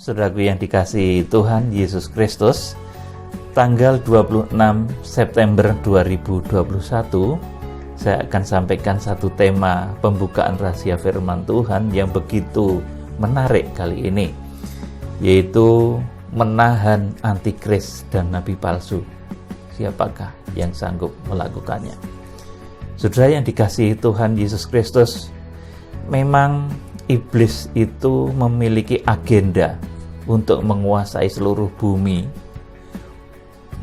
saudaraku yang dikasihi Tuhan Yesus Kristus. Tanggal 26 September 2021, saya akan sampaikan satu tema pembukaan rahasia firman Tuhan yang begitu menarik kali ini, yaitu menahan antikris dan nabi palsu. Siapakah yang sanggup melakukannya? Saudara yang dikasihi Tuhan Yesus Kristus, memang iblis itu memiliki agenda untuk menguasai seluruh bumi,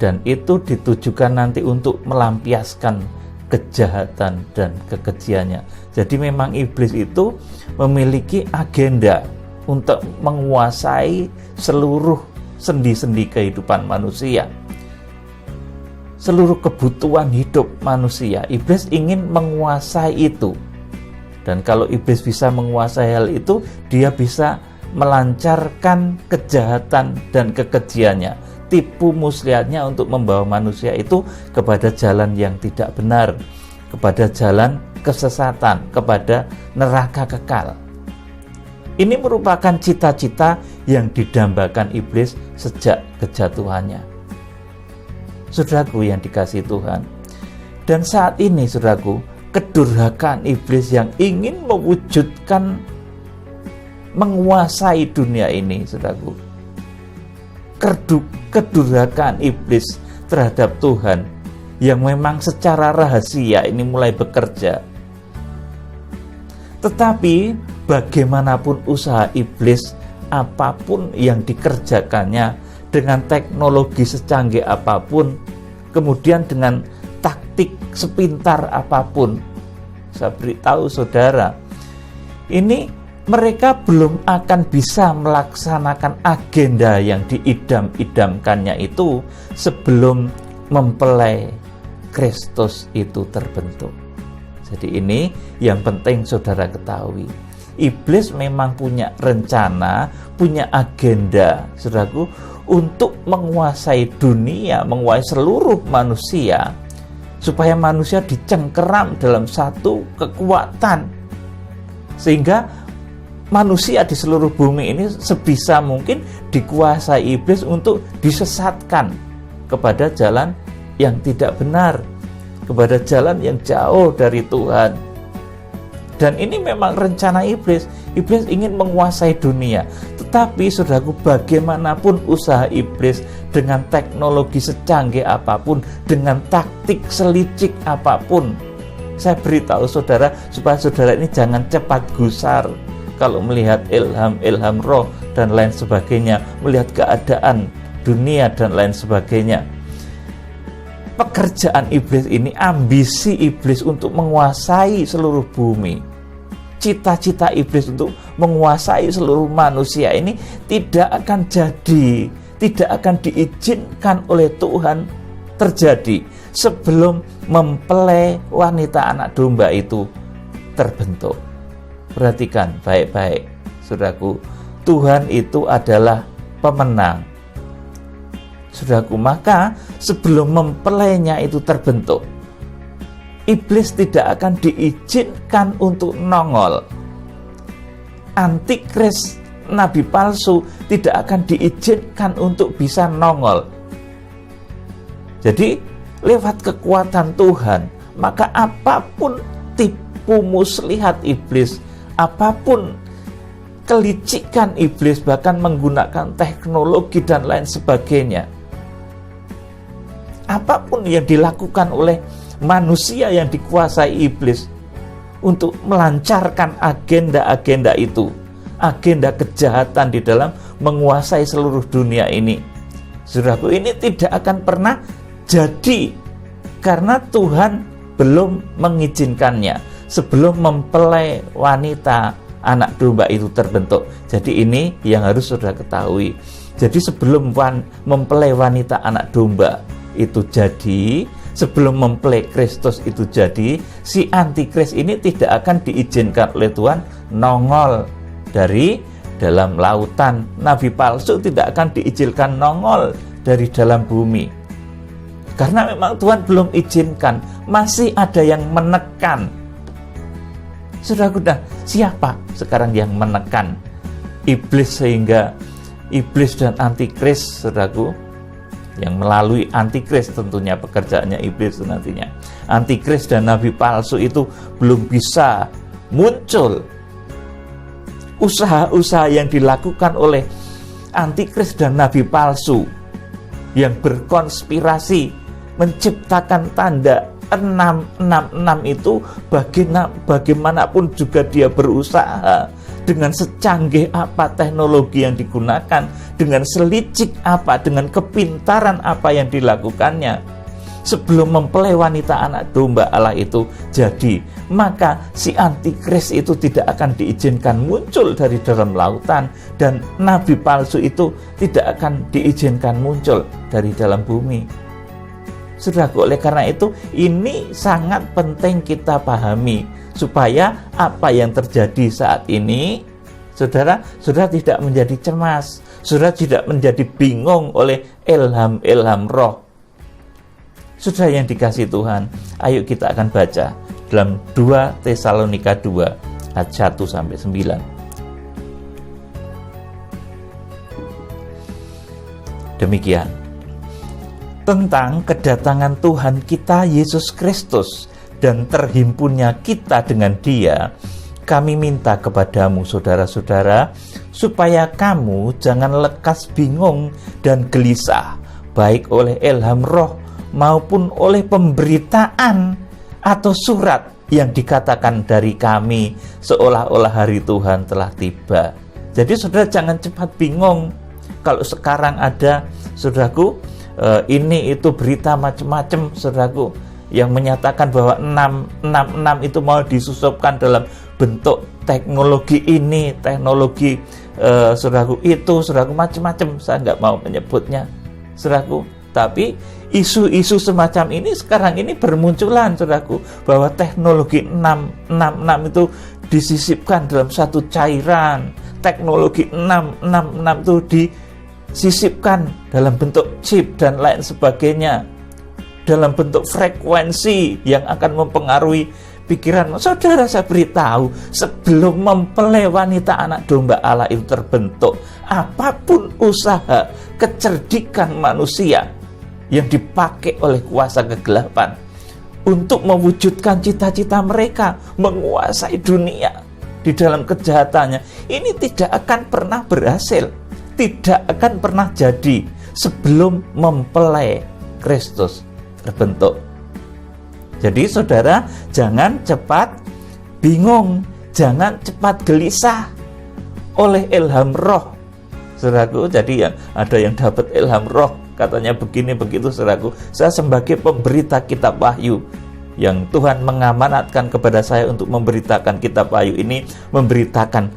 dan itu ditujukan nanti untuk melampiaskan kejahatan dan kekejiannya. Jadi memang iblis itu memiliki agenda untuk menguasai seluruh sendi-sendi kehidupan manusia, seluruh kebutuhan hidup manusia. Iblis ingin menguasai itu. Dan kalau iblis bisa menguasai hal itu, dia bisa melancarkan kejahatan dan kekejiannya, tipu muslihatnya untuk membawa manusia itu kepada jalan yang tidak benar, kepada jalan kesesatan, kepada neraka kekal. Ini merupakan cita-cita yang didambakan iblis sejak kejatuhannya. Saudaraku yang dikasihi Tuhan, dan saat ini saudaraku, kedurhakaan iblis yang ingin mewujudkan menguasai dunia ini, saudaraku, kedurhakaan iblis terhadap Tuhan yang memang secara rahasia ini mulai bekerja. Tetapi bagaimanapun usaha iblis, apapun yang dikerjakannya dengan teknologi secanggih apapun, kemudian dengan taktik sepintar apapun, saya beritahu saudara, ini mereka belum akan bisa melaksanakan agenda yang diidam-idamkannya itu sebelum mempelai Kristus itu terbentuk. Jadi ini yang penting saudara ketahui. Iblis memang punya rencana, punya agenda, saudaraku, untuk menguasai dunia, menguasai seluruh manusia, supaya manusia dicengkeram dalam satu kekuatan, sehingga manusia di seluruh bumi ini sebisa mungkin dikuasai iblis untuk disesatkan kepada jalan yang tidak benar, kepada jalan yang jauh dari Tuhan. Dan ini memang rencana iblis. Iblis ingin menguasai dunia. Tetapi saudaraku, bagaimanapun usaha iblis, dengan teknologi secanggih apapun, dengan taktik selicik apapun, saya beritahu saudara supaya saudara ini jangan cepat gusar kalau melihat ilham roh dan lain sebagainya, melihat keadaan dunia dan lain sebagainya. Pekerjaan iblis ini, ambisi iblis untuk menguasai seluruh bumi, cita-cita iblis untuk menguasai seluruh manusia ini tidak akan jadi, tidak akan diizinkan oleh Tuhan terjadi sebelum mempelai wanita anak domba itu terbentuk. Perhatikan baik-baik, saudaraku, Tuhan itu adalah pemenang, saudaraku. Maka sebelum mempelainya itu terbentuk, iblis tidak akan diizinkan untuk nongol. Antikris, nabi palsu, tidak akan diizinkan untuk bisa nongol. Jadi lewat kekuatan Tuhan, maka apapun tipu muslihat iblis, apapun kelicikan iblis, bahkan menggunakan teknologi dan lain sebagainya, apapun yang dilakukan oleh manusia yang dikuasai iblis untuk melancarkan agenda-agenda itu, agenda kejahatan di dalam menguasai seluruh dunia ini, saudaraku, ini tidak akan pernah jadi karena Tuhan belum mengizinkannya sebelum mempelai wanita anak domba itu terbentuk. Jadi ini yang harus saudara ketahui. Jadi sebelum mempelai wanita anak domba itu jadi, sebelum mempelai Kristus itu jadi, si antikris ini tidak akan diizinkan oleh Tuhan nongol dari dalam lautan. Nabi palsu tidak akan diizinkan nongol dari dalam bumi, karena memang Tuhan belum izinkan. Masih ada yang menekan. Saudara, siapa sekarang yang menekan iblis sehingga iblis dan antikris, saudaraku, yang melalui antikris tentunya pekerjaannya iblis nantinya. Antikris dan nabi palsu itu belum bisa muncul. Usaha-usaha yang dilakukan oleh antikris dan nabi palsu yang berkonspirasi menciptakan tanda 666 itu, bagaimanapun juga dia berusaha dengan secanggih apa teknologi yang digunakan, dengan selicik apa, dengan kepintaran apa yang dilakukannya sebelum mempelai wanita anak domba Allah itu jadi, maka si antikris itu tidak akan diizinkan muncul dari dalam lautan, dan nabi palsu itu tidak akan diizinkan muncul dari dalam bumi. Saudaraku, oleh karena itu ini sangat penting kita pahami supaya apa yang terjadi saat ini, saudara tidak menjadi cemas, saudara tidak menjadi bingung oleh ilham roh. Saudara yang dikasihi Tuhan, ayo kita akan baca dalam 2 Tesalonika 2 ayat 1 sampai 9. Demikian tentang kedatangan Tuhan kita Yesus Kristus dan terhimpunnya kita dengan Dia, kami minta kepadamu saudara-saudara, supaya kamu jangan lekas bingung dan gelisah, baik oleh ilham roh maupun oleh pemberitaan atau surat yang dikatakan dari kami, seolah-olah hari Tuhan telah tiba. Jadi saudara jangan cepat bingung. Kalau sekarang ada, saudaraku, ini itu berita macam-macam, saudaraku, yang menyatakan bahwa 666 itu mau disusupkan dalam bentuk teknologi ini, teknologi saudaraku itu, saudaraku, macam-macam. Saya nggak mau menyebutnya, saudaraku. Tapi isu-isu semacam ini sekarang ini bermunculan, saudaraku, bahwa teknologi 666 itu disisipkan dalam satu cairan. Teknologi 666 itu disisipkan dalam bentuk chip dan lain sebagainya, dalam bentuk frekuensi yang akan mempengaruhi pikiran. Saudara, saya beritahu, sebelum mempelai wanita anak domba Allah itu terbentuk, apapun usaha kecerdikan manusia yang dipakai oleh kuasa kegelapan untuk mewujudkan cita-cita mereka menguasai dunia di dalam kejahatannya, ini tidak akan pernah berhasil, tidak akan pernah jadi sebelum mempelai Kristus terbentuk. Jadi saudara, jangan cepat bingung, jangan cepat gelisah oleh ilham roh, saudaraku. Jadi ada yang dapat ilham roh, katanya begini begitu, saudaraku. Saya sebagai pemberita kitab Wahyu yang Tuhan mengamanatkan kepada saya untuk memberitakan kitab Wahyu ini, memberitakan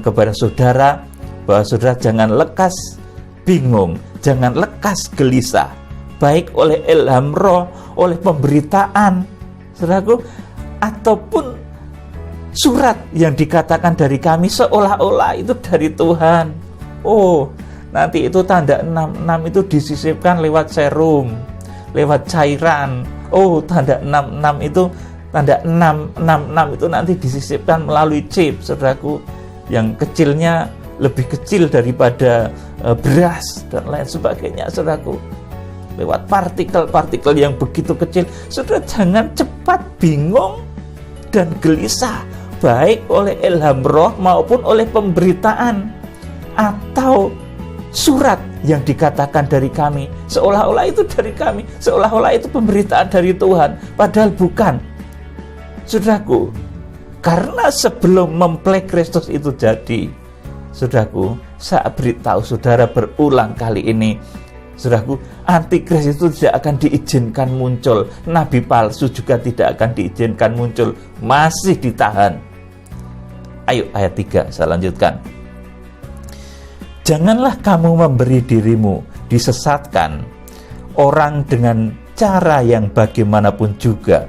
kepada saudara bahwa saudara jangan lekas bingung, jangan lekas gelisah, baik oleh ilham roh, oleh pemberitaan, saudaraku, ataupun surat yang dikatakan dari kami seolah-olah itu dari Tuhan. Oh, nanti itu tanda 66 itu disisipkan lewat serum, lewat cairan. Oh, tanda 66 itu, tanda 666 itu nanti disisipkan melalui chip, saudaraku, yang kecilnya lebih kecil daripada beras dan lain sebagainya, saudaraku, lewat partikel-partikel yang begitu kecil. Saudara jangan cepat bingung dan gelisah, baik oleh ilham roh maupun oleh pemberitaan atau surat yang dikatakan dari kami, seolah-olah itu dari kami, seolah-olah itu pemberitaan dari Tuhan, padahal bukan, saudaraku. Karena sebelum mempelai Kristus itu jadi, saudaraku, saya beritahu saudara berulang kali ini, saudaraku, antikris itu tidak akan diizinkan muncul, nabi palsu juga tidak akan diizinkan muncul, masih ditahan. Ayo ayat 3 saya lanjutkan. Janganlah kamu memberi dirimu disesatkan orang dengan cara yang bagaimanapun juga.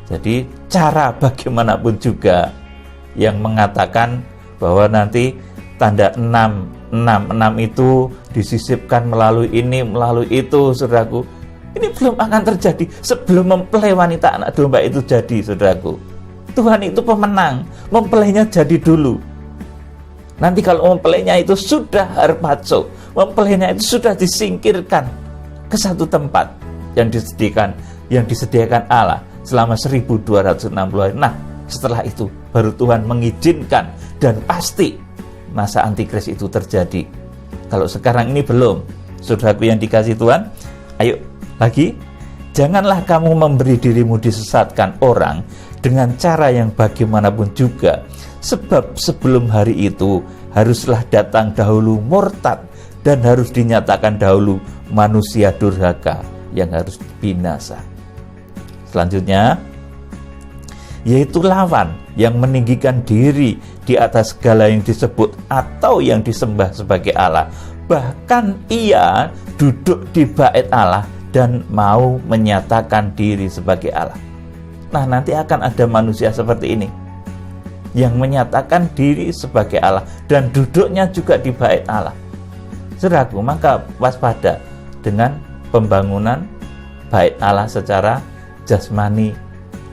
Jadi cara bagaimanapun juga yang mengatakan bahwa nanti tanda 666 itu disisipkan melalui ini, melalui itu, saudaraku. Ini belum akan terjadi sebelum mempelai wanita anak domba itu jadi, saudaraku. Tuhan itu pemenang, mempelainya jadi dulu. Nanti kalau mempelainya itu sudah harpazo, mempelainya itu sudah disingkirkan ke satu tempat yang disediakan Allah selama 1260 hari. Nah, setelah itu baru Tuhan mengizinkan dan pasti masa antikris itu terjadi. Kalau sekarang ini belum, saudaraku yang dikasihi Tuhan, ayo lagi, janganlah kamu memberi dirimu disesatkan orang dengan cara yang bagaimanapun juga, sebab sebelum hari itu haruslah datang dahulu murtad, dan harus dinyatakan dahulu manusia durhaka yang harus binasa. Selanjutnya, yaitu lawan yang meninggikan diri di atas segala yang disebut atau yang disembah sebagai Allah. Bahkan ia duduk di bait Allah dan mau menyatakan diri sebagai Allah. Nah, nanti akan ada manusia seperti ini yang menyatakan diri sebagai Allah dan duduknya juga di bait Allah. Saudaraku, maka waspada dengan pembangunan bait Allah secara jasmani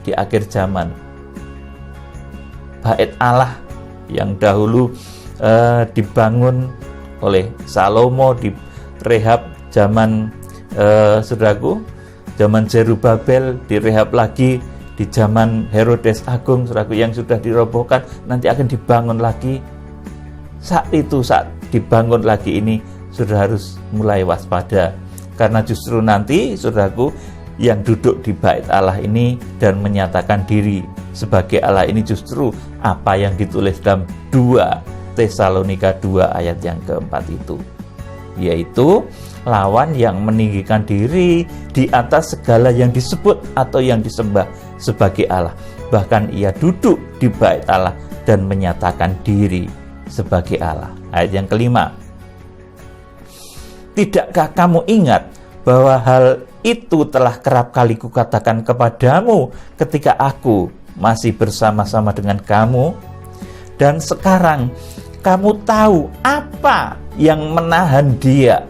di akhir zaman. Bait Allah yang dahulu dibangun oleh Salomo di Rehab zaman saudaraku, zaman Zerubabel, direhab lagi di zaman Herodes Agung, saudaraku, yang sudah dirobohkan, nanti akan dibangun lagi. Saat dibangun lagi ini, sudah harus mulai waspada, karena justru nanti, saudaraku, yang duduk di bait Allah ini dan menyatakan diri sebagai Allah ini justru apa yang ditulis dalam 2 Tesalonika 2 ayat yang keempat itu, yaitu lawan yang meninggikan diri di atas segala yang disebut atau yang disembah sebagai Allah. Bahkan ia duduk di bait Allah dan menyatakan diri sebagai Allah. Ayat yang kelima, tidakkah kamu ingat bahwa hal itu telah kerap kali kukatakan kepadamu ketika aku masih bersama-sama dengan kamu, dan sekarang kamu tahu apa yang menahan dia,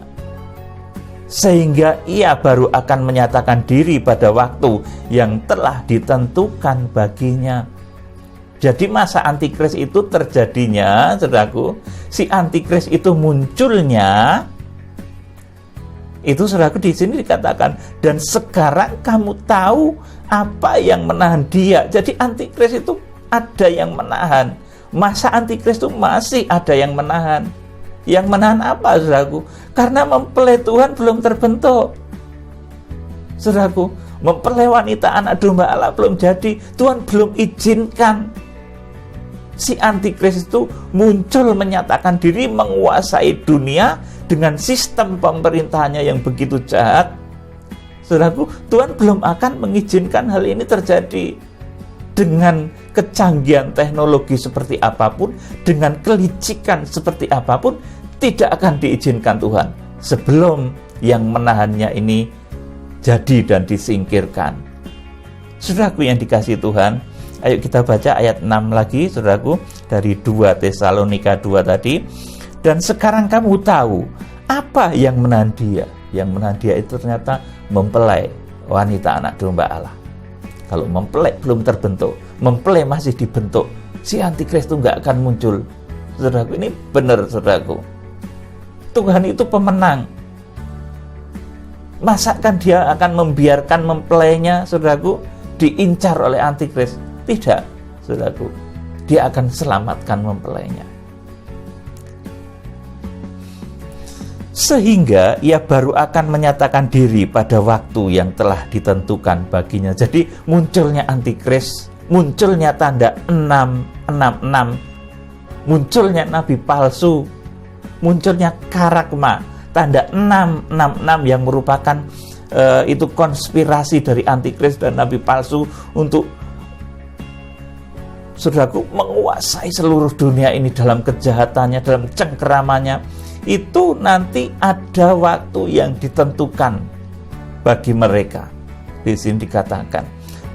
sehingga ia baru akan menyatakan diri pada waktu yang telah ditentukan baginya. Jadi masa antikris itu terjadinya, saudaraku, si antikris itu munculnya, itu saudaraku di sini dikatakan, dan sekarang kamu tahu apa yang menahan dia. Jadi antikris itu ada yang menahan. Masa antikris itu masih ada yang menahan. Yang menahan apa, saudaraku? Karena mempelai Tuhan belum terbentuk. Saudaraku, mempelai wanita anak domba Allah belum jadi. Tuhan belum izinkan si antikris itu muncul, menyatakan diri, menguasai dunia dengan sistem pemerintahannya yang begitu jahat. Saudaraku, Tuhan belum akan mengizinkan hal ini terjadi. Dengan kecanggihan teknologi seperti apapun, dengan kelicikan seperti apapun, tidak akan diizinkan Tuhan sebelum yang menahannya ini jadi dan disingkirkan. Saudaraku yang dikasihi Tuhan, ayo kita baca ayat 6 lagi, saudaraku, dari 2 Tesalonika 2 tadi. Dan sekarang kamu tahu apa yang menahan dia. Yang menahan dia itu ternyata mempelai wanita anak domba Allah. Kalau mempelai belum terbentuk, mempelai masih dibentuk, si antikris itu nggak akan muncul. Saudaraku, ini benar, saudaraku. Tuhan itu pemenang. Masakan dia akan membiarkan mempelainya, saudaraku, diincar oleh antikris? Tidak, saudaraku. Dia akan selamatkan mempelainya. Sehingga ia baru akan menyatakan diri pada waktu yang telah ditentukan baginya. Jadi munculnya antikris, munculnya tanda 666, munculnya nabi palsu, munculnya karakma, tanda 666 yang merupakan itu konspirasi dari antikris dan nabi palsu untuk, saudaraku, menguasai seluruh dunia ini dalam kejahatannya, dalam cengkeramannya. Itu nanti ada waktu yang ditentukan bagi mereka. Di sini dikatakan,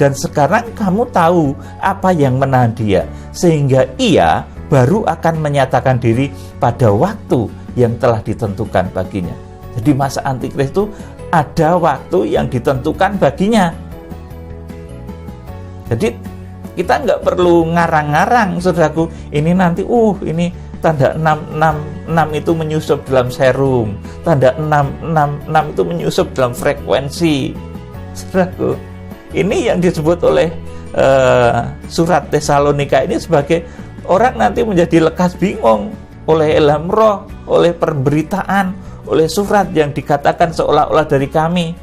dan sekarang kamu tahu apa yang menahan dia, sehingga ia baru akan menyatakan diri pada waktu yang telah ditentukan baginya. Jadi masa antikris itu ada waktu yang ditentukan baginya. Jadi kita nggak perlu ngarang-ngarang, saudaraku, ini nanti ini tanda 666 itu menyusup dalam serum, tanda 666 itu menyusup dalam frekuensi. Saudaraku, ini yang disebut oleh surat Tesalonika ini sebagai orang nanti menjadi lekas bingung oleh ilham roh, oleh pemberitaan, oleh surat yang dikatakan seolah-olah dari kami.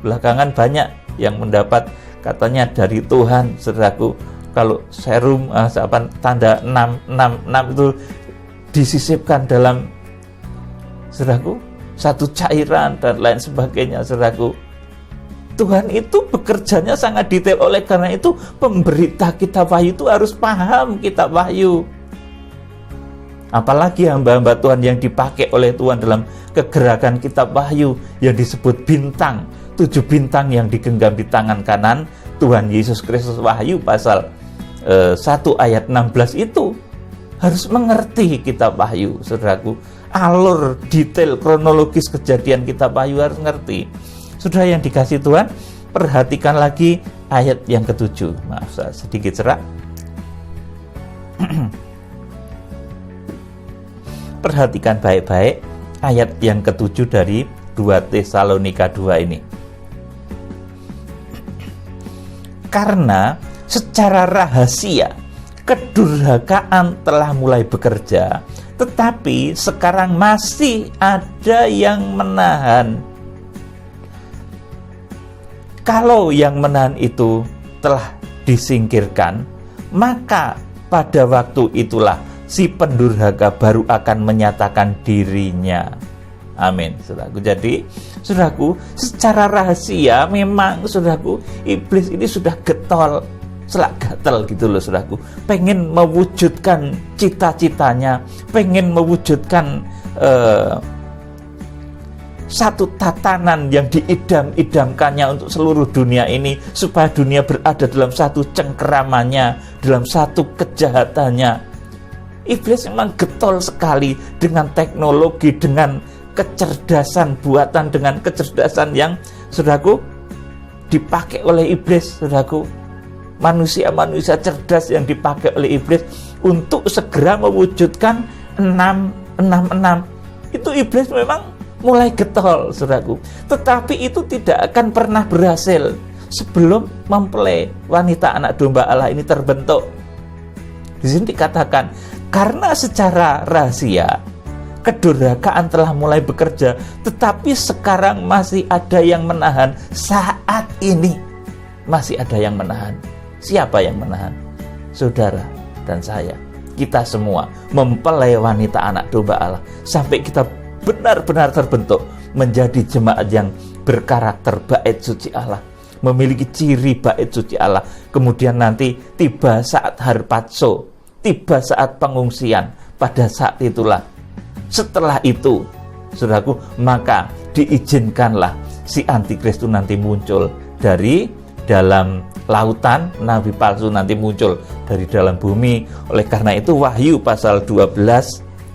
Belakangan banyak yang mendapat katanya dari Tuhan, saudaraku. Kalau serum tanda 666 itu disisipkan dalam, saudaraku, satu cairan dan lain sebagainya, saudaraku. Tuhan itu bekerjanya sangat detail. Oleh karena itu pemberita kitab wahyu itu harus paham kitab wahyu. Apalagi hamba-hamba Tuhan yang dipakai oleh Tuhan dalam kegerakan kitab wahyu yang disebut bintang, 7 bintang yang digenggam di tangan kanan Tuhan Yesus Kristus. Wahyu pasal 1 ayat 16 itu harus mengerti kitab wahyu, saudaraku. Alur detail kronologis kejadian kitab wahyu harus ngerti. Saudara yang dikasih Tuhan, perhatikan lagi ayat yang ke-7. Maaf, saya sedikit serak. Perhatikan baik-baik ayat yang ke-7 dari 2 Tesalonika 2 ini. Karena secara rahasia kedurhakaan telah mulai bekerja, tetapi sekarang masih ada yang menahan. Kalau yang menahan itu telah disingkirkan, maka pada waktu itulah si pendurhaka baru akan menyatakan dirinya. Amin, saudaraku. Jadi, saudaraku, secara rahasia memang, saudaraku, iblis ini sudah getol, selak gatel gitu loh, saudaraku. Pengen mewujudkan cita-citanya, pengen mewujudkan satu tatanan yang diidam-idamkannya untuk seluruh dunia ini, supaya dunia berada dalam satu cengkeramannya, dalam satu kejahatannya. Iblis memang getol sekali dengan teknologi, dengan kecerdasan buatan, dengan kecerdasan yang, saudaraku, dipakai oleh iblis, saudaraku. Manusia-manusia cerdas yang dipakai oleh iblis untuk segera mewujudkan 666. Itu iblis memang mulai getol, saudaraku. Tetapi itu tidak akan pernah berhasil sebelum mempelai wanita anak domba Allah ini terbentuk. Di sini dikatakan, karena secara rahasia kedurhakaan telah mulai bekerja, tetapi sekarang masih ada yang menahan. Saat ini masih ada yang menahan. Siapa yang menahan? Saudara dan saya. Kita semua mempelai wanita anak domba Allah sampai kita benar-benar terbentuk menjadi jemaat yang berkarakter bait suci Allah, memiliki ciri bait suci Allah. Kemudian nanti tiba saat harpazo, tiba saat pengungsian. Pada saat itulah, setelah itu, saudaraku, maka diizinkanlah si antikristus nanti muncul dari dalam lautan, nabi palsu nanti muncul dari dalam bumi. Oleh karena itu Wahyu pasal 12,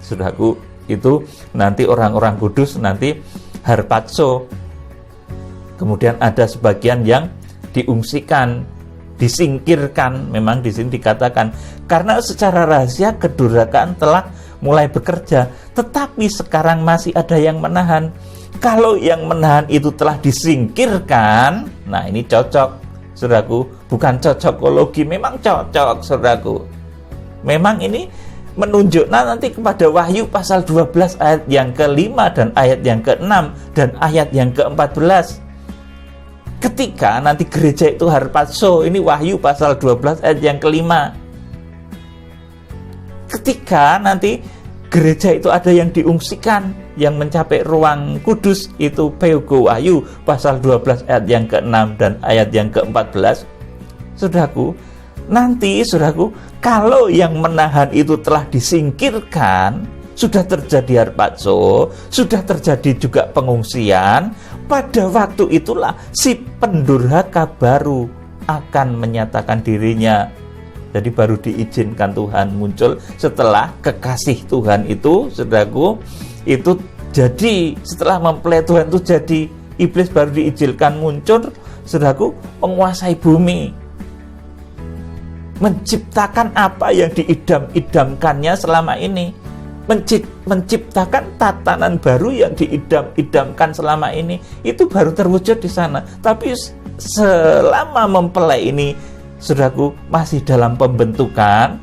saudaraku, itu nanti orang-orang kudus nanti harpazo. Kemudian ada sebagian yang diungsikan, disingkirkan. Memang di sini dikatakan karena secara rahasia kedurhakaan telah mulai bekerja, tetapi sekarang masih ada yang menahan. Kalau yang menahan itu telah disingkirkan, nah ini cocok, saudaraku, bukan cocokologi, memang cocok, saudaraku. Memang ini menunjukkan nanti kepada Wahyu pasal 12 ayat yang ke-5 dan ayat yang ke-6 dan ayat yang ke-14. Ketika nanti gereja itu harpazo, ini Wahyu pasal 12 ayat yang ke-5. Ketika nanti gereja itu ada yang diungsikan, yang mencapai ruang kudus, itu Peugo Wahyu pasal 12 ayat yang ke-6 dan ayat yang ke-14. Saudaraku, nanti, saudaraku, kalau yang menahan itu telah disingkirkan, sudah terjadi harpazo, sudah terjadi juga pengungsian, pada waktu itulah si pendurhaka baru akan menyatakan dirinya. Jadi baru diizinkan Tuhan muncul setelah kekasih Tuhan itu, saudaraku, itu jadi setelah mempelai Tuhan itu jadi, iblis baru diizinkan muncul, saudaraku, menguasai bumi, menciptakan apa yang diidam-idamkannya selama ini. menciptakan tatanan baru yang diidam-idamkan selama ini, itu baru terwujud di sana. Tapi selama mempelai ini, saudaraku, masih dalam pembentukan,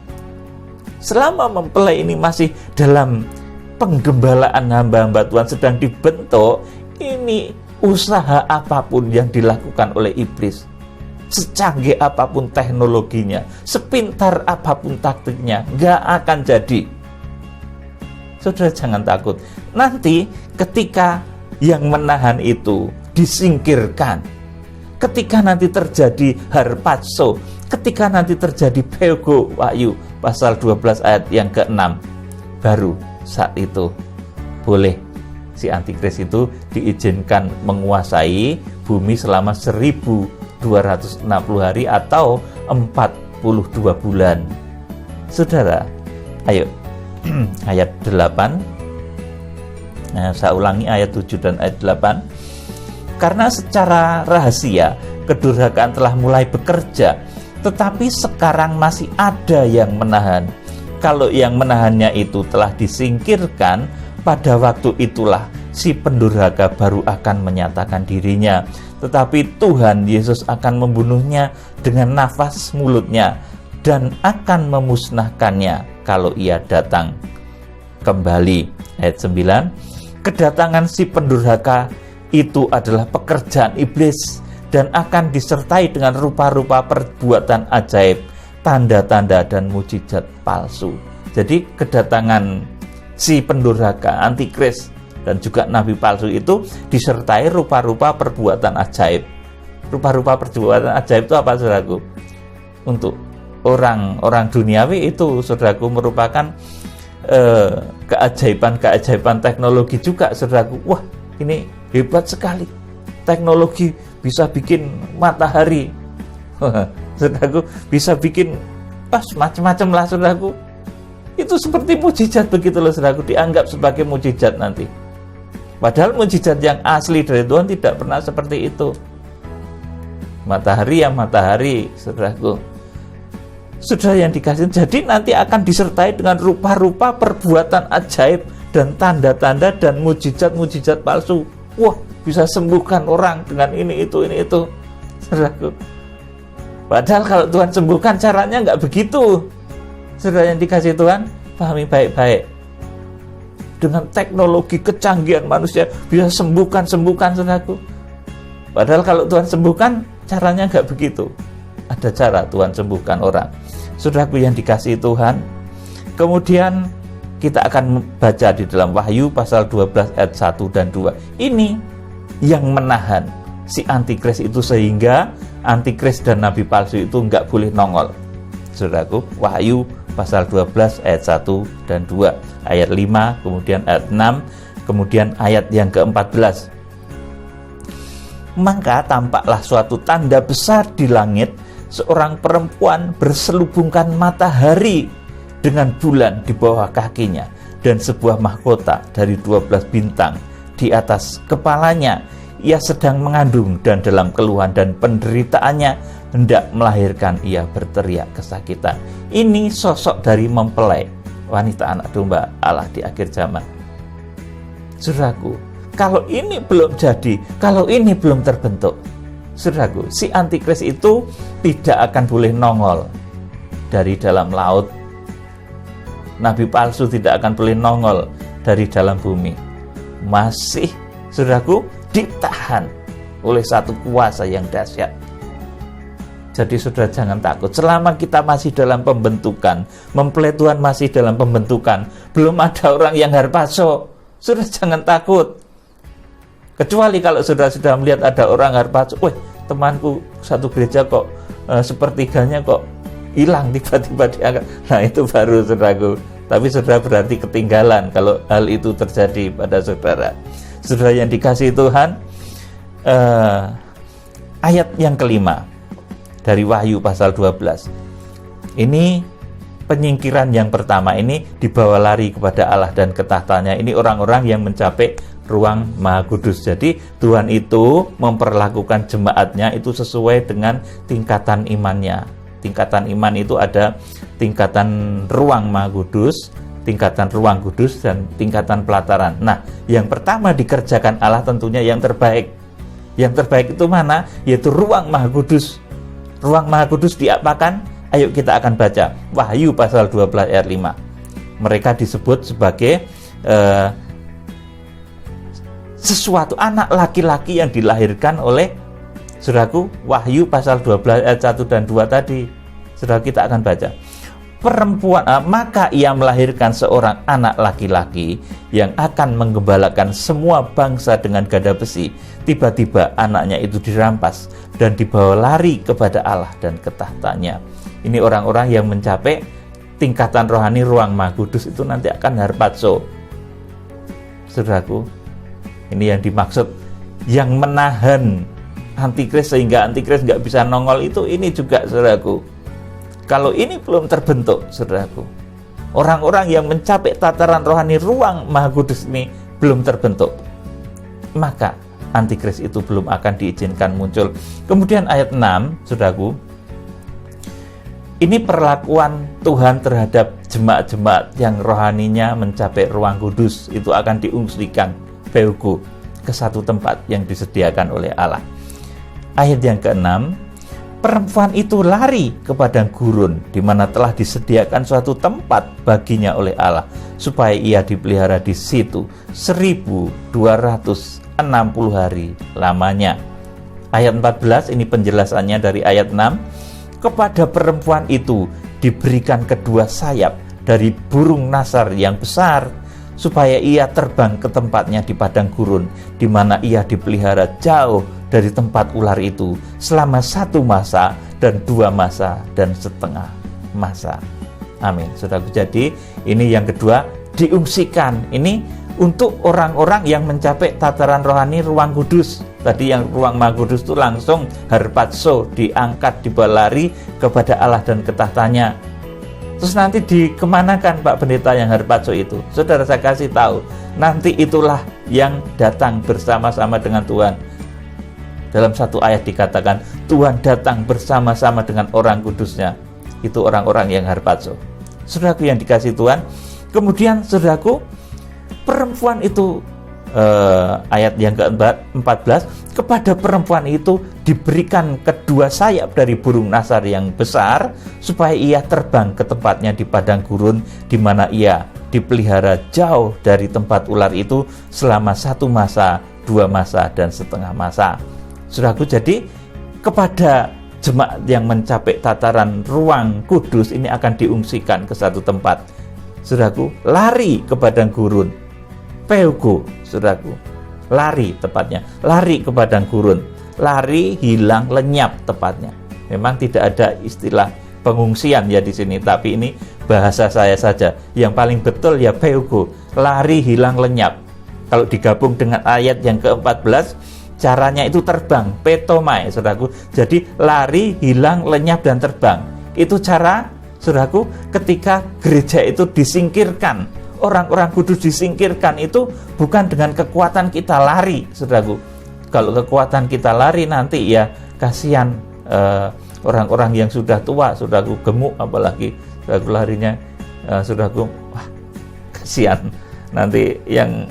selama mempelai ini masih dalam penggembalaan hamba-hamba Tuhan sedang dibentuk, ini usaha apapun yang dilakukan oleh iblis, secanggih apapun teknologinya, sepintar apapun taktiknya, gak akan jadi. Saudara jangan takut. Nanti ketika yang menahan itu disingkirkan, ketika nanti terjadi harpazo, ketika nanti terjadi pego, Wahyu pasal 12 ayat yang ke-6, baru saat itu boleh si antikris itu diizinkan menguasai bumi selama 1260 hari atau 42 bulan. Saudara, ayo ayat 8. Nah, saya ulangi ayat 7 dan ayat 8. Karena secara rahasia kedurhakaan telah mulai bekerja, tetapi sekarang masih ada yang menahan. Kalau yang menahannya itu telah disingkirkan, pada waktu itulah si pendurhaka baru akan menyatakan dirinya. Tetapi Tuhan Yesus akan membunuhnya dengan nafas mulutnya dan akan memusnahkannya kalau ia datang kembali. Ayat 9. Kedatangan si pendurhaka itu adalah pekerjaan iblis dan akan disertai dengan rupa-rupa perbuatan ajaib, tanda-tanda dan mujizat palsu. Jadi kedatangan si pendurhaka, antikris dan juga nabi palsu itu disertai rupa-rupa perbuatan ajaib. Rupa-rupa perbuatan ajaib itu apa, saudaraku? Untuk orang duniawi itu, saudaraku, merupakan keajaiban teknologi juga, saudaraku. Wah, ini hebat sekali, teknologi bisa bikin matahari, saudaraku, bisa bikin macam-macam lah, saudaraku. Itu seperti mujizat begitu loh, saudaraku, dianggap sebagai mujizat nanti. Padahal mujizat yang asli dari Tuhan tidak pernah seperti itu. Matahari ya matahari, saudaraku. Saudara yang dikasih, jadi nanti akan disertai dengan rupa-rupa perbuatan ajaib dan tanda-tanda dan mujizat-mujizat palsu. Wah, bisa sembuhkan orang dengan ini itu, saudaraku. Padahal kalau Tuhan sembuhkan caranya nggak begitu. Saudara yang dikasih Tuhan, pahami baik-baik. Dengan teknologi kecanggihan manusia bisa sembuhkan, saudaraku. Padahal kalau Tuhan sembuhkan, caranya nggak begitu. Ada cara Tuhan sembuhkan orang. Saudaraku yang dikasihi Tuhan, kemudian kita akan baca di dalam Wahyu pasal 12 ayat 1 dan 2. Ini yang menahan si antikris itu sehingga antikris dan nabi palsu itu nggak boleh nongol. Saudaraku, Wahyu pasal 12 ayat 1 dan 2, ayat 5, kemudian ayat 6, kemudian ayat yang ke-14. Maka tampaklah suatu tanda besar di langit, seorang perempuan berselubungkan matahari dengan bulan di bawah kakinya, dan sebuah mahkota dari 12 bintang di atas kepalanya. Ia sedang mengandung, dan dalam keluhan dan penderitaannya hendak melahirkan, ia berteriak kesakitan. Ini sosok dari mempelai wanita anak domba Allah di akhir zaman. Saudaraku, kalau ini belum jadi, kalau ini belum terbentuk, saudaraku, si antikris itu tidak akan boleh nongol dari dalam laut. Nabi palsu tidak akan boleh nongol dari dalam bumi. Masih, saudaraku, ditahan oleh satu kuasa yang dahsyat. Jadi saudara jangan takut. Selama kita masih dalam pembentukan, mempelai Tuhan masih dalam pembentukan, belum ada orang yang harpazo, saudara jangan takut. Kecuali kalau saudara sudah melihat ada orang harpazo, wah, temanku satu gereja kok sepertiganya kok hilang tiba-tiba diangkat. Nah, itu baru, saudaraku. Tapi saudara berarti ketinggalan kalau hal itu terjadi pada saudara. Saudara yang dikasihi Tuhan, ayat yang kelima dari Wahyu pasal 12. Ini penyingkiran yang pertama, ini dibawa lari kepada Allah dan ketahtanya. Ini orang-orang yang mencapai ruang Maha Kudus. Jadi Tuhan itu memperlakukan jemaatnya itu sesuai dengan tingkatan imannya. Tingkatan iman itu ada tingkatan ruang Maha Kudus, tingkatan ruang kudus dan tingkatan pelataran. Nah, yang pertama dikerjakan Allah tentunya yang terbaik. Yang terbaik itu mana? Yaitu ruang Maha Kudus. Ruang Maha Kudus diapakan? Ayo kita akan baca Wahyu pasal 12 ayat 5. Mereka disebut sebagai sesuatu anak laki-laki yang dilahirkan oleh, saudaraku, Wahyu pasal 12 ayat 1 dan 2 tadi. Saudara, kita akan baca. Perempuan, maka ia melahirkan seorang anak laki-laki yang akan menggembalakan semua bangsa dengan gada besi. Tiba-tiba anaknya itu dirampas dan dibawa lari kepada Allah dan ke tahtanya. Ini orang-orang yang mencapai tingkatan rohani ruang Maha Kudus itu nanti akan harpazo. Saudaraku, ini yang dimaksud, yang menahan antikris sehingga antikris nggak bisa nongol itu, ini juga, saudaraku. Kalau ini belum terbentuk, saudaraku, orang-orang yang mencapai tataran rohani ruang Maha Kudus ini belum terbentuk, maka antikris itu belum akan diizinkan muncul. Kemudian ayat 6, saudaraku, ini perlakuan Tuhan terhadap jemaat-jemaat yang rohaninya mencapai ruang kudus, itu akan diungsikan Peugo ke satu tempat yang disediakan oleh Allah. Ayat yang ke-6, perempuan itu lari ke padang gurun di mana telah disediakan suatu tempat baginya oleh Allah supaya ia dipelihara di situ 1260 hari lamanya. Ayat 14 ini penjelasannya dari ayat 6. Kepada perempuan itu diberikan kedua sayap dari burung nasar yang besar supaya ia terbang ke tempatnya di padang gurun di mana ia dipelihara jauh dari tempat ular itu selama 1 masa dan 2 masa dan setengah masa. Amin. Saudaraku, jadi ini yang kedua diungsikan. Ini untuk orang-orang yang mencapai tataran rohani ruang kudus. Tadi yang ruang Maha Kudus itu langsung harpazo, diangkat, dibawa lari kepada Allah dan ke tahtanya. Terus nanti dikemanakan Pak Pendeta yang harpazo itu? Saudara, saya kasih tahu, nanti itulah yang datang bersama-sama dengan Tuhan. Dalam satu ayat dikatakan, Tuhan datang bersama-sama dengan orang kudusnya. Itu orang-orang yang harpazo. Saudaraku yang dikasih Tuhan. Kemudian, saudaraku, perempuan itu, ayat yang ke-14, kepada perempuan itu diberikan kedua sayap dari burung nasar yang besar supaya ia terbang ke tempatnya di padang gurun di mana ia dipelihara jauh dari tempat ular itu selama 1 masa, 2 masa dan setengah masa. Saudaraku, jadi kepada jemaat yang mencapai tataran ruang kudus ini akan diungsikan ke satu tempat. Saudaraku, lari ke padang gurun, Peugo, saudaraku, lari tepatnya, lari ke padang gurun, lari, hilang, lenyap tepatnya. Memang tidak ada istilah pengungsian ya di sini, tapi ini bahasa saya saja. Yang paling betul ya Peugo, lari, hilang, lenyap. Kalau digabung dengan ayat yang ke-14, caranya itu terbang, petomai, saudaraku. Jadi lari, hilang, lenyap dan terbang. Itu cara, saudaraku, ketika gereja itu disingkirkan, orang-orang kudus disingkirkan itu bukan dengan kekuatan kita lari, saudaraku. Kalau kekuatan kita lari nanti ya kasihan orang-orang yang sudah tua, saudaraku, gemuk apalagi, saudaraku, larinya, saudaraku, wah, kasihan. Nanti yang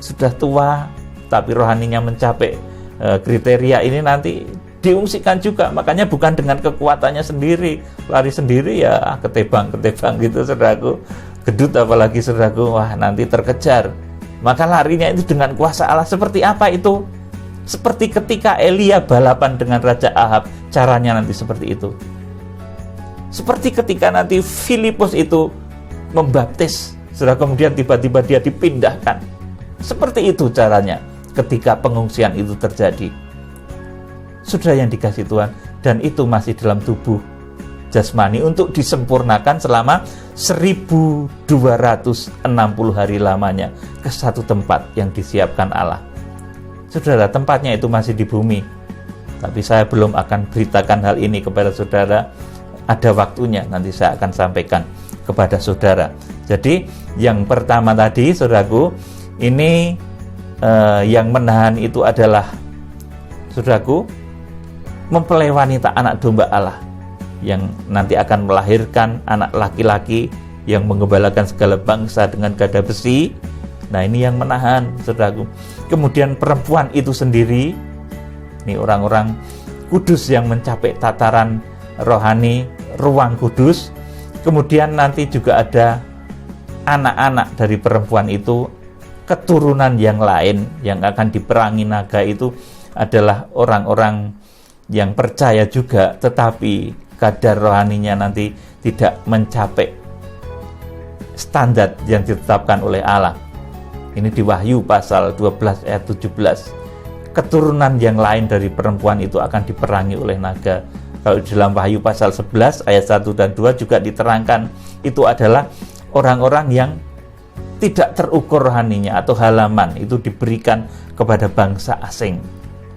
sudah tua tapi rohaninya mencapai kriteria ini nanti diungsikan juga. Makanya bukan dengan kekuatannya sendiri, lari sendiri ya ketebang gitu, saudaraku. Gedut apalagi, saudaraku, wah nanti terkejar. Maka larinya itu dengan kuasa Allah. Seperti apa itu? Seperti ketika Elia balapan dengan Raja Ahab, caranya nanti seperti itu. Seperti ketika nanti Filipus itu membaptis, saudara, kemudian tiba-tiba dia dipindahkan. Seperti itu caranya ketika pengungsian itu terjadi. Saudara yang dikasih Tuhan, dan itu masih dalam tubuh jasmani untuk disempurnakan selama 1260 hari lamanya ke satu tempat yang disiapkan Allah. Saudara, tempatnya itu masih di bumi, tapi saya belum akan beritakan hal ini kepada saudara. Ada waktunya nanti saya akan sampaikan kepada saudara. Jadi yang pertama tadi, saudaraku, ini yang menahan itu adalah, saudaraku, mempelai wanita anak domba Allah yang nanti akan melahirkan anak laki-laki yang menggembalakan segala bangsa dengan gada besi. Nah, ini yang menahan, saudaraku. Kemudian perempuan itu sendiri, ini orang-orang kudus yang mencapai tataran rohani, ruang kudus. Kemudian nanti juga ada anak-anak dari perempuan itu, keturunan yang lain yang akan diperangi naga itu adalah orang-orang yang percaya juga, tetapi kadar rohaninya nanti tidak mencapai standar yang ditetapkan oleh Allah. Ini di Wahyu pasal 12 ayat 17. Keturunan yang lain dari perempuan itu akan diperangi oleh naga. Kalau di dalam Wahyu pasal 11 ayat 1 dan 2 juga diterangkan, itu adalah orang-orang yang tidak terukur rohaninya atau halaman itu diberikan kepada bangsa asing,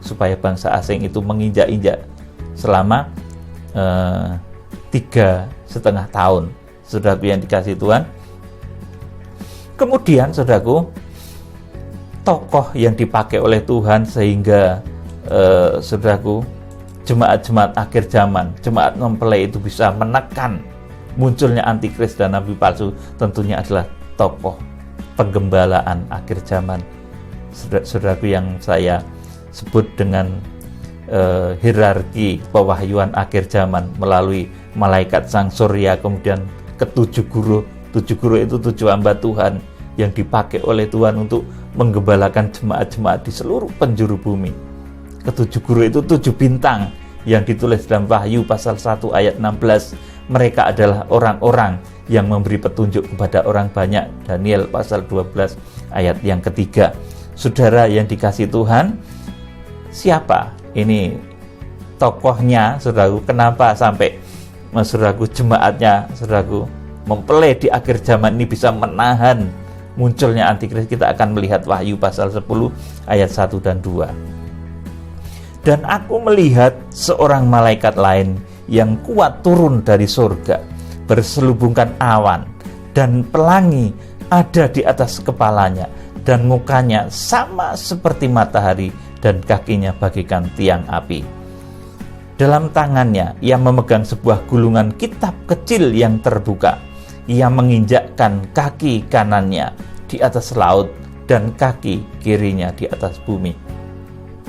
supaya bangsa asing itu menginjak-injak selama 3,5 tahun. Saudaraku yang dikasihi Tuhan, kemudian saudaraku, tokoh yang dipakai oleh Tuhan sehingga saudaraku, jemaat-jemaat akhir zaman, jemaat mempelai itu bisa menekan munculnya antikris dan nabi palsu, tentunya adalah tokoh penggembalaan akhir zaman, saudaraku, yang saya sebut dengan hierarki pewahyuan akhir zaman melalui malaikat sang surya, kemudian ketujuh guru. 7 guru itu 7 hamba Tuhan yang dipakai oleh Tuhan untuk menggembalakan jemaat-jemaat di seluruh penjuru bumi. Ketujuh guru itu 7 bintang yang ditulis dalam Wahyu pasal 1 ayat 16. Mereka adalah orang-orang yang memberi petunjuk kepada orang banyak. Daniel pasal 12 ayat yang ketiga. Saudara yang dikasihi Tuhan, siapa ini tokohnya, saudaraku? Kenapa sampai saudaraku jemaatnya, saudaraku, mempelai di akhir zaman ini bisa menahan munculnya antikris? Kita akan melihat Wahyu pasal 10 ayat 1 dan 2. Dan aku melihat seorang malaikat lain yang kuat turun dari surga, berselubungkan awan, dan pelangi ada di atas kepalanya, dan mukanya sama seperti matahari, dan kakinya bagaikan tiang api. Dalam tangannya ia memegang sebuah gulungan kitab kecil yang terbuka. Ia menginjakkan kaki kanannya di atas laut dan kaki kirinya di atas bumi.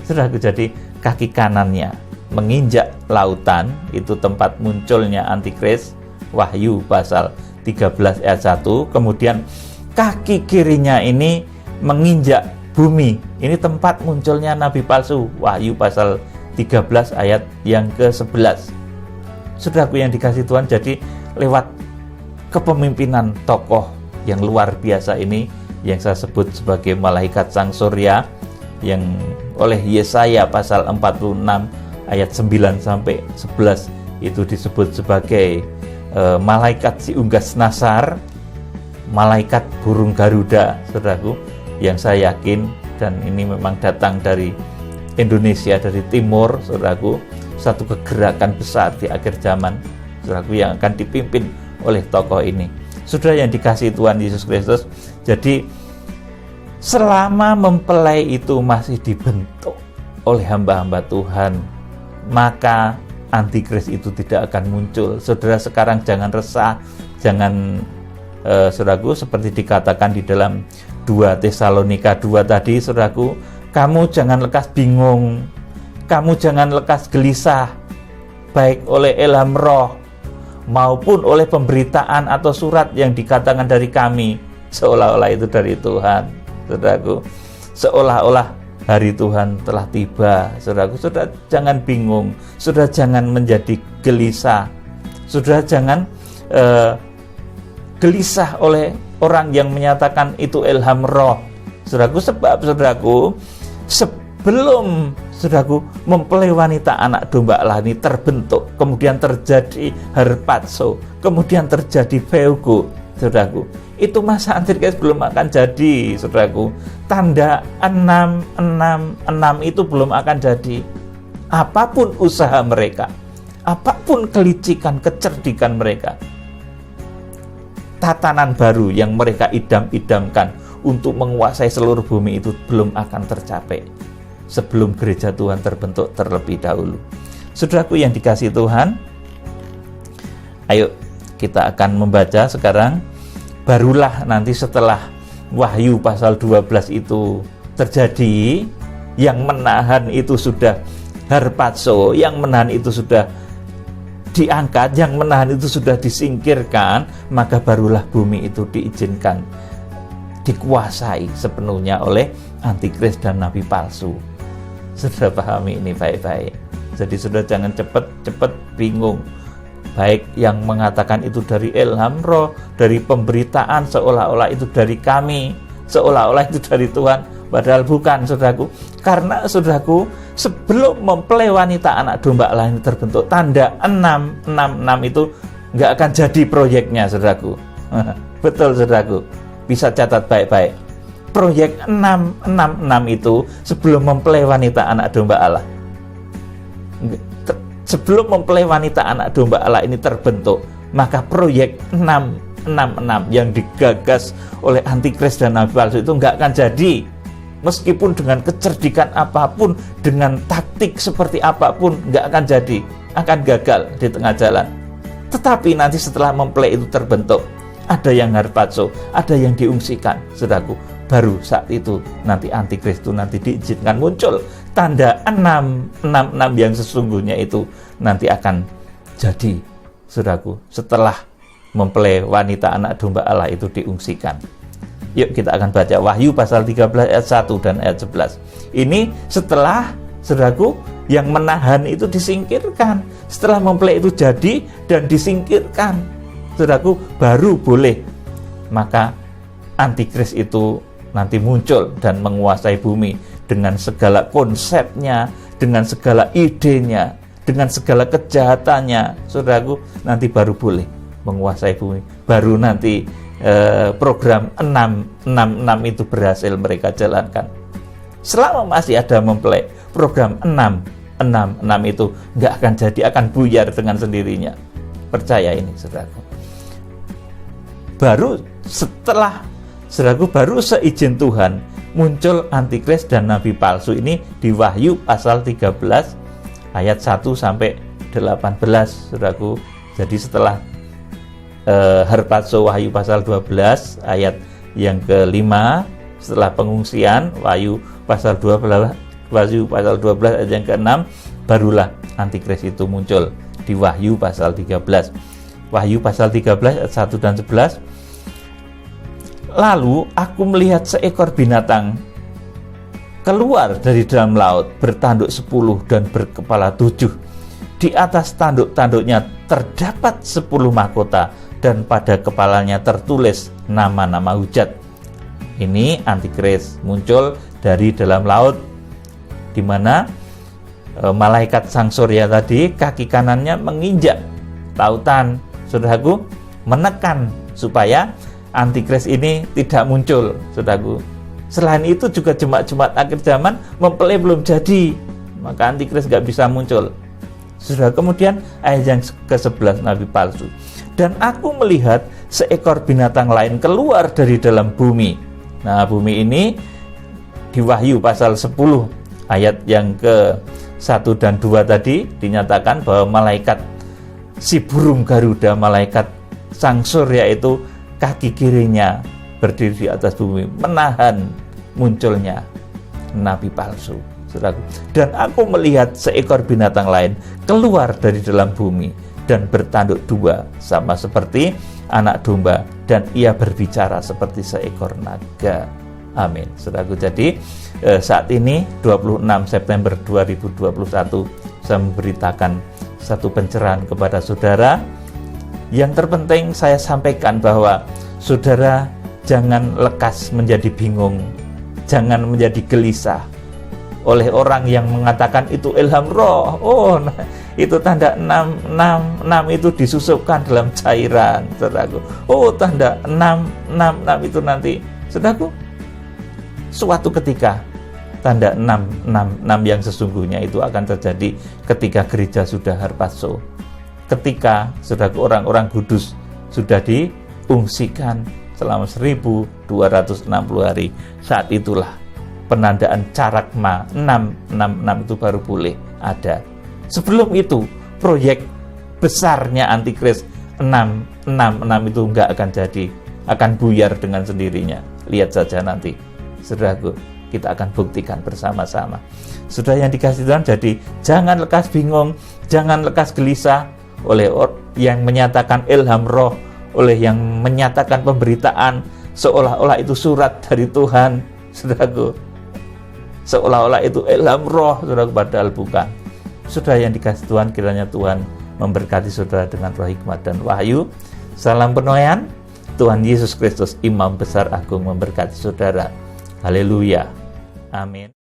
Saudaraku, jadi kaki kanannya menginjak lautan, itu tempat munculnya antikris, Wahyu pasal 13 ayat 1. Kemudian kaki kirinya ini menginjak bumi, ini tempat munculnya nabi palsu, Wahyu pasal 13 ayat yang ke-11. Saudaraku yang dikasihi Tuhan, jadi lewat kepemimpinan tokoh yang luar biasa ini, yang saya sebut sebagai malaikat sang surya, yang oleh Yesaya pasal 46 ayat 9 sampai 11 itu disebut sebagai malaikat si unggas nasar, malaikat burung garuda, saudaraku, yang saya yakin, dan ini memang datang dari Indonesia, dari timur, saudaraku, satu kegerakan besar di akhir zaman, saudaraku, yang akan dipimpin oleh tokoh ini. Saudara yang dikasihi Tuhan Yesus Kristus, jadi selama mempelai itu masih dibentuk oleh hamba-hamba Tuhan, maka antikris itu tidak akan muncul. Saudara sekarang jangan resah, jangan saudaraku, seperti dikatakan di dalam 2 Tesalonika 2 tadi, saudaraku, kamu jangan lekas bingung, kamu jangan lekas gelisah, baik oleh ilham roh maupun oleh pemberitaan atau surat yang dikatakan dari kami, seolah-olah itu dari Tuhan. Saudaraku, seolah-olah hari Tuhan telah tiba. Saudaraku, saudara jangan bingung, saudara jangan menjadi gelisah, saudara jangan gelisah oleh orang yang menyatakan itu ilham roh. Saudaraku, sebab saudaraku, sebelum saudaraku mempelai wanita anak domba Allah ini terbentuk, kemudian terjadi harpazo, kemudian terjadi feugo, saudaraku, itu masa antikris belum akan jadi, saudaraku. Tanda 666 itu belum akan jadi. Apapun usaha mereka, apapun kelicikan, kecerdikan mereka, tatanan baru yang mereka idam-idamkan untuk menguasai seluruh bumi itu belum akan tercapai sebelum gereja Tuhan terbentuk terlebih dahulu. Saudaraku yang dikasihi Tuhan, ayo kita akan membaca sekarang barulah nanti setelah Wahyu pasal 12 itu terjadi, yang menahan itu sudah harpazo, yang menahan itu sudah diangkat, yang menahan itu sudah disingkirkan, maka barulah bumi itu diizinkan dikuasai sepenuhnya oleh antikris dan nabi palsu. Sudah pahami ini baik-baik. Jadi sudah jangan cepat-cepat bingung, baik yang mengatakan itu dari ilham roh, dari pemberitaan seolah-olah itu dari kami, seolah-olah itu dari Tuhan, padahal bukan, saudaraku. Karena saudaraku, sebelum mempelai wanita anak domba Allah ini terbentuk, tanda 666 itu nggak akan jadi proyeknya, saudaraku. Betul, saudaraku, bisa catat baik-baik. Proyek 666 itu sebelum mempelai wanita anak domba Allah, sebelum mempelai wanita anak domba Allah ini terbentuk, maka proyek 666 yang digagas oleh antikris dan nabi palsu itu nggak akan jadi. Meskipun dengan kecerdikan apapun, dengan taktik seperti apapun, nggak akan jadi, akan gagal di tengah jalan. Tetapi nanti setelah mempelai itu terbentuk, ada yang harpazo, ada yang diungsikan, saudaraku. Baru saat itu nanti antikris itu nanti diizinkan muncul. Tanda 666 yang sesungguhnya itu nanti akan jadi, saudaraku, setelah mempelai wanita anak domba Allah itu diungsikan. Yuk kita akan baca Wahyu pasal 13 ayat 1 dan ayat 11. Ini setelah, saudaraku, yang menahan itu disingkirkan. Setelah mempelai itu jadi dan disingkirkan, saudaraku, baru boleh. Maka antikris itu nanti muncul dan menguasai bumi dengan segala konsepnya, dengan segala idenya, dengan segala kejahatannya, saudaraku, nanti baru boleh menguasai bumi. Baru nanti program 666 itu berhasil mereka jalankan. Selama masih ada mempelai, program 666 itu nggak akan jadi, akan buyar dengan sendirinya. Percaya ini, saudaraku. Baru setelah, saudaraku, baru seizin Tuhan muncul antikris dan nabi palsu ini di Wahyu pasal 13 ayat 1 sampai 18, saudaraku. Jadi setelah harpazo Wahyu pasal 12 ayat yang ke-5, setelah pengungsian Wahyu pasal 12 ayat yang ke-6, barulah antikris itu muncul di Wahyu pasal 13. Wahyu pasal 13 ayat 1 dan 11. Lalu aku melihat seekor binatang keluar dari dalam laut, bertanduk 10 dan berkepala 7. Di atas tanduk-tanduknya terdapat 10 mahkota, dan pada kepalanya tertulis nama-nama hujat. Ini antikris muncul dari dalam laut, di mana malaikat sang surya tadi kaki kanannya menginjak lautan, saudaraku, menekan supaya antikris ini tidak muncul, saudaraku. Selain itu juga jemaat-jemaat akhir zaman mempelai belum jadi, maka antikris nggak bisa muncul. Sudah, kemudian ayat yang ke-11 nabi palsu. Dan aku melihat seekor binatang lain keluar dari dalam bumi. Nah, bumi ini di Wahyu pasal 10 ayat yang ke-1 dan 2 tadi dinyatakan bahwa malaikat si burung Garuda, malaikat sang surya itu kaki kirinya berdiri di atas bumi, menahan munculnya nabi palsu. Dan aku melihat seekor binatang lain keluar dari dalam bumi dan bertanduk 2 sama seperti anak domba, dan ia berbicara seperti seekor naga. Amin, saudaraku. Jadi saat ini 26 September 2021 saya memberitakan satu pencerahan kepada saudara. Yang terpenting saya sampaikan bahwa saudara jangan lekas menjadi bingung, jangan menjadi gelisah oleh orang yang mengatakan itu ilham roh. Oh, itu tanda 666 itu disusupkan dalam cairan, saudaraku. Oh, tanda 666 itu nanti, saudaraku, suatu ketika tanda 666 yang sesungguhnya itu akan terjadi ketika gereja sudah harpazo, ketika, saudaraku, orang-orang kudus sudah diungsikan selama 1260 hari. Saat itulah penandaan carakma 666 itu baru boleh ada. Sebelum itu proyek besarnya antikris 666 itu nggak akan jadi, akan buyar dengan sendirinya. Lihat saja nanti, saudaraku, kita akan buktikan bersama-sama. Saudara yang dikasihi Tuhan, jadi jangan lekas bingung, jangan lekas gelisah oleh yang menyatakan ilham roh, oleh yang menyatakan pemberitaan seolah-olah itu surat dari Tuhan, saudaraku. Seolah-olah itu ilham roh, saudara, padahal bukan. Saudara yang dikasihi Tuhan, kiranya Tuhan memberkati saudara dengan roh hikmat dan wahyu. Salam penoyan. Tuhan Yesus Kristus, Imam Besar Agung, memberkati saudara. Haleluya. Amin.